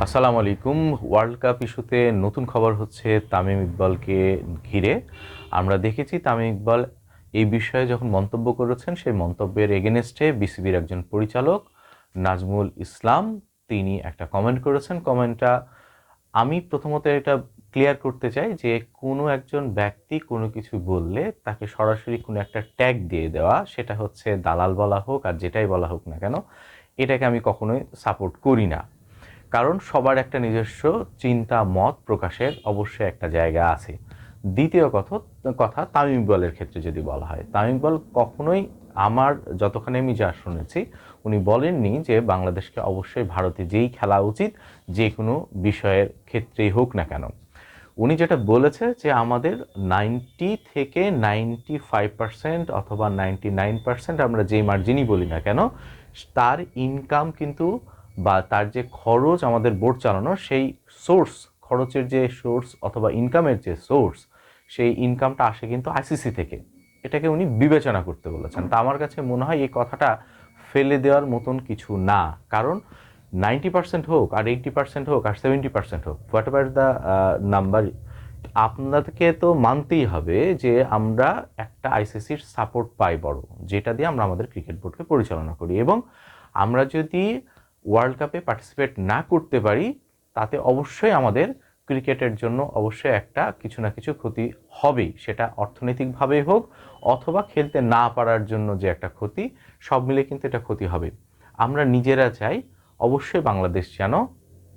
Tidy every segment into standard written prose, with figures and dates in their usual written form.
আসসালামু আলাইকুম। World cup ইস্যুতে নতুন খবর হচ্ছে তামিম ইকবালকে ঘিরে। আমরা দেখেছি তামিম ইকবাল এই বিষয়ে যখন মন্তব্য করেছেন, সেই মন্তব্যের এগেনস্টে বিসিবির একজন পরিচালক নাজমুল ইসলাম তিনি একটা কমেন্ট করেছেন। কমেন্টটা আমি প্রথমত এটা ক্লিয়ার করতে চাই যে কোনো একজন ব্যক্তি কোনো কিছু বললে তাকে সরাসরি কোনো একটা ট্যাগ দিয়ে দেওয়া, সেটা হচ্ছে দালাল বলা হোক আর যেটাই বলা হোক না কেন, এটাকে আমি কখনোই সাপোর্ট করি না। কারণ সবার একটা নিজস্ব চিন্তা মত প্রকাশের অবশ্যই একটা জায়গা আছে। দ্বিতীয় কথা তামিম ইকবালের ক্ষেত্রে যদি বলা হয়, তামিম ইকবাল কখনোই, আমার যতখানি আমি যা শুনেছি, উনি বলেননি যে বাংলাদেশকে অবশ্যই ভারতে যেই খেলা উচিত, যে কোনো বিষয়ের ক্ষেত্রেই হোক না কেন। উনি যেটা বলেছে যে আমাদের 90 থেকে 95% অথবা 99% আমরা যেই মার্জিনই বলি না কেন, তার ইনকাম কিন্তু বা তার যে খরচ আমাদের বোর্ড চালানোর, সেই সোর্স, খরচের যে সোর্স অথবা ইনকামের যে সোর্স, সেই ইনকামটা আসে কিন্তু আইসিসি থেকে। এটাকে উনি বিবেচনা করতে বলেছেন। তা আমার কাছে মনে হয় এই কথাটা ফেলে দেওয়ার মতন কিছু না। কারণ 90% হোক আর 80% হোক আর 70% হোক, হোয়াট এভার দ্য নাম্বার, আপনাদেরকে তো মানতেই হবে যে আমরা একটা আইসিসির সাপোর্ট পাই বড়, যেটা দিয়ে আমরা আমাদের ক্রিকেট বোর্ডকে পরিচালনা করি। এবং আমরা যদি ওয়ার্ল্ড কাপে পার্টিসিপেট না করতে পারি, তাতে অবশ্যই আমাদের ক্রিকেটের জন্য অবশ্যই একটা কিছু না কিছু ক্ষতি হবেই, সেটা অর্থনৈতিকভাবেই হোক অথবা খেলতে না পারার জন্য যে একটা ক্ষতি, সব মিলে কিন্তু এটা ক্ষতি হবে। আমরা নিজেরা চাই অবশ্যই বাংলাদেশ যেন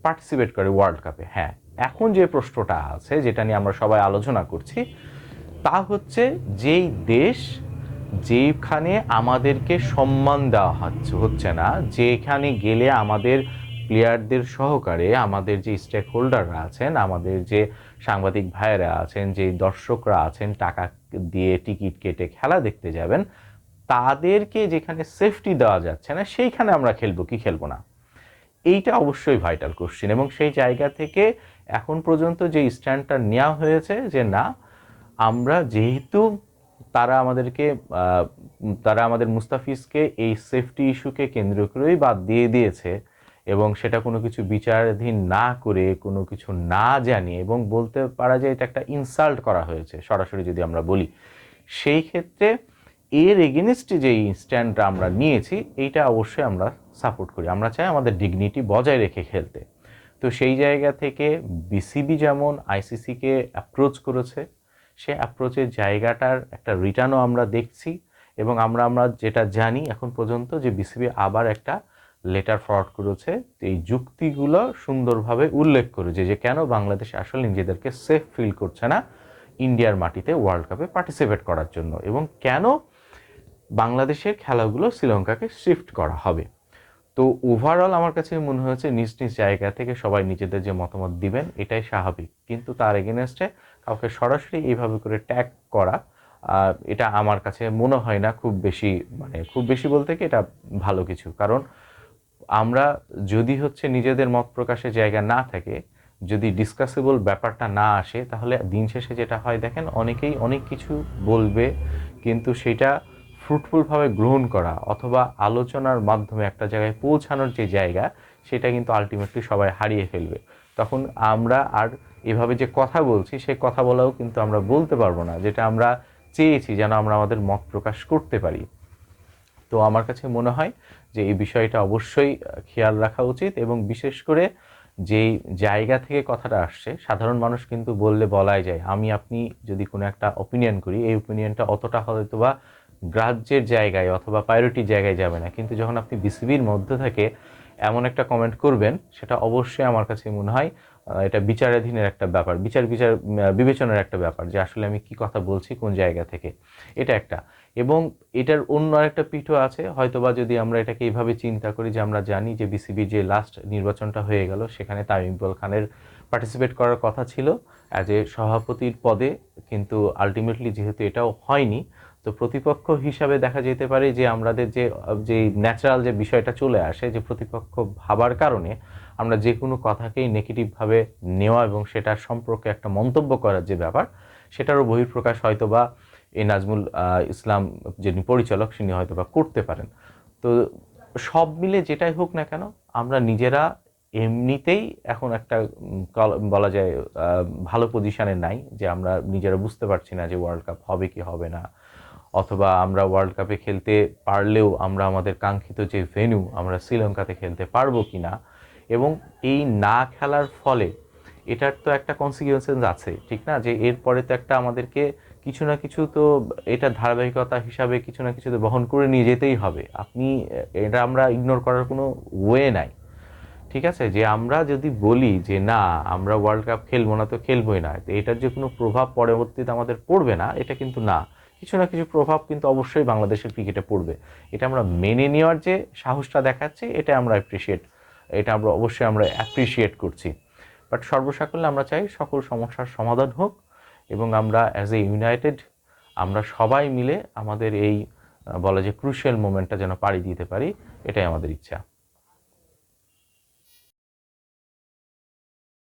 পার্টিসিপেট করে ওয়ার্ল্ড কাপে। হ্যাঁ, এখন যে প্রশ্নটা আছে, যেটা নিয়ে আমরা সবাই আলোচনা করছি, তা হচ্ছে যেই দেশ যেখানে আমাদেরকে সম্মান দেওয়া হচ্ছে না, যেখানে গেলে আমাদের প্লেয়ারদের সহকারে আমাদের যে স্টেক হোল্ডাররা আছেন, আমাদের যে সাংবাদিক ভাইয়েরা আছেন, যে দর্শকরা আছেন টাকা দিয়ে টিকিট কেটে খেলা দেখতে যাবেন, তাদেরকে যেখানে সেফটি দেওয়া যাচ্ছে না, সেইখানে আমরা খেলবো কি খেলবো না, এইটা অবশ্যই ভাইটাল কোশ্চেন। এবং সেই জায়গা থেকে এখন পর্যন্ত যে স্ট্যান্ডটা নেওয়া হয়েছে যে না, আমরা যেহেতু তারা আমাদেরকে তারা আমাদের মুস্তাফিজকে এই সেফটি ইস্যুকে কেন্দ্র করেই বাদ দিয়ে দিয়েছে, এবং সেটা কোনো কিছু বিচারাধীন না করে, কোনো কিছু না জানিয়ে, এবং বলতে পারা যায় এটা একটা ইনসাল্ট করা হয়েছে সরাসরি যদি আমরা বলি, সেই ক্ষেত্রে এর এগেনস্টে যেই স্ট্যান্ডটা আমরা নিয়েছি, এইটা অবশ্যই আমরা সাপোর্ট করি। আমরা চাই আমাদের ডিগনিটি বজায় রেখে খেলতে। তো সেই জায়গা থেকে বিসিবি যেমন আইসিসিকে অ্যাপ্রোচ করেছে, সে অ্যাপ্রোচের জায়গাটার একটা রিটার্নও আমরা দেখছি। এবং আমরা যেটা জানি এখন পর্যন্ত, যে বিসিবি আবার একটা লেটার ফরওয়ার্ড করেছে এই যুক্তিগুলো সুন্দরভাবে উল্লেখ করেছে যে কেন বাংলাদেশ আসলে নিজেদেরকে সেফ ফিল করছে না ইন্ডিয়ার মাটিতে ওয়ার্ল্ড কাপে পার্টিসিপেট করার জন্য, এবং কেন বাংলাদেশের খেলাগুলো শ্রীলঙ্কাকে শিফট করা হবে। তো ওভারঅল আমার কাছে মনে হয়েছে নিজ নিজ জায়গা থেকে সবাই নিজেদের যে মতামত দিবেন, এটাই স্বাভাবিক। কিন্তু তার এগেনস্টে কাউকে সরাসরি এইভাবে করে ট্যাগ করা, এটা আমার কাছে মনে হয় না খুব বেশি, মানে খুব বেশি বলতে কি এটা ভালো কিছু। কারণ আমরা যদি হচ্ছে নিজেদের মত প্রকাশের জায়গা না থাকে, যদি ডিসকাসেবল ব্যাপারটা না আসে, তাহলে দিন শেষে যেটা হয় দেখেন, অনেকেই অনেক কিছু বলবে, কিন্তু সেটা ফ্রুটফুলভাবে গ্রহণ করা অথবা আলোচনার মাধ্যমে একটা জায়গায় পৌঁছানোর যে জায়গা, সেটা কিন্তু আলটিমেটলি সবাই হারিয়ে ফেলবে। তখন আমরা আর এভাবে যে কথা বলছি, সেই কথা বলাও কিন্তু আমরা বলতে পারবো না, যেটা আমরা চেয়েছি যেন আমরা আমাদের মত প্রকাশ করতে পারি। তো আমার কাছে মনে হয় যে এই বিষয়টা অবশ্যই খেয়াল রাখা উচিত। এবং বিশেষ করে যেই জায়গা থেকে কথাটা আসছে, সাধারণ মানুষ কিন্তু বললে বলাই যায়, আমি আপনি যদি কোনো একটা অপিনিয়ন করি, এই অপিনিয়নটা অতটা হয়তো বা গ্রাহ্যের জায়গায় অথবা প্রায়োরিটির জায়গায় যাবে না, কিন্তু যখন আপনি বিসিবির মধ্যে থেকে এমন একটা কমেন্ট করবেন, সেটা অবশ্যই আমার কাছে মনে হয় এটা বিচারাধীনের একটা ব্যাপার, বিবেচনার একটা ব্যাপার, যে আসলে আমি কি কথা বলছি কোন জায়গা থেকে, এটা একটা। এবং এটার অন্য আরেকটা পিঠও আছে, হয়তোবা যদি আমরা এটাকে এইভাবে চিন্তা করি যে আমরা জানি যে বিসিবির যে লাস্ট নির্বাচনটা হয়ে গেল, সেখানে তামিম ইকবাল খানের পার্টিসিপেট করার কথা ছিল অ্যাজ এ সভাপতির পদে, কিন্তু আলটিমেটলি যেহেতু এটাও হয়নি, তো প্রতিপক্ষ হিসাবে দেখা যেতে পারে যে আমাদের যে যে ন্যাচারাল যে বিষয়টা চলে আসে, যে প্রতিপক্ষ ভাবার কারণে আমরা যে কোনো কথাকেই নেগেটিভভাবে নেওয়া এবং সেটার সম্পর্কে একটা মন্তব্য করার যে ব্যাপার, সেটারও বহিঃপ্রকাশ হয়তোবা এই নাজমুল ইসলাম যিনি পরিচালক, তিনি হয়তোবা করতে পারেন। তো সব মিলে যেটাই হোক না কেন, আমরা নিজেরা এমনিতেই এখন একটা বলা যায় ভালো পজিশনে নাই, যে আমরা নিজেরা বুঝতে পারছি না যে ওয়ার্ল্ড কাপ হবে কি হবে না, অথবা আমরা ওয়ার্ল্ড কাপে খেলতে পারলেও আমরা আমাদের কাঙ্ক্ষিত যে ভেন্যু আমরা শ্রীলঙ্কাতে খেলতে পারবো কি না। এবং এই না খেলার ফলে এটার তো একটা কনসিকুয়েন্সেস আছে, ঠিক না, যে এরপরে তো একটা আমাদেরকে কিছু না কিছু তো এটা ধারাবাহিকতা হিসাবে কিছু না কিছু তো বহন করে নিয়ে যেতেই হবে। আপনি এটা আমরা ইগনোর করার কোনো ওয়ে নাই, ঠিক আছে। যে আমরা যদি বলি যে না আমরা ওয়ার্ল্ড কাপ খেলবো না তো খেলবোই না, তো এটার যে কোনো প্রভাব পরবর্তীতে আমাদের পড়বে না এটা কিন্তু না, কিছু না কিছু প্রভাব কিন্তু অবশ্যই বাংলাদেশের ক্রিকেটে পড়বে। এটা আমরা মেনে নেওয়ার যে সাহসটা দেখাচ্ছি এটা আমরা এটা আমরা অবশ্যই অ্যাপ্রিসিয়েট করছি। বাট সর্বসাকুল্যে আমরা চাই সকল সমস্যার সমাধান হোক, এবং আমরা অ্যাজ এ ইউনাইটেড আমরা সবাই মিলে আমাদের এই বলা যে ক্রুশিয়াল মোমেন্টটা যেন পাড়ি দিতে পারি, এটাই আমাদের ইচ্ছা।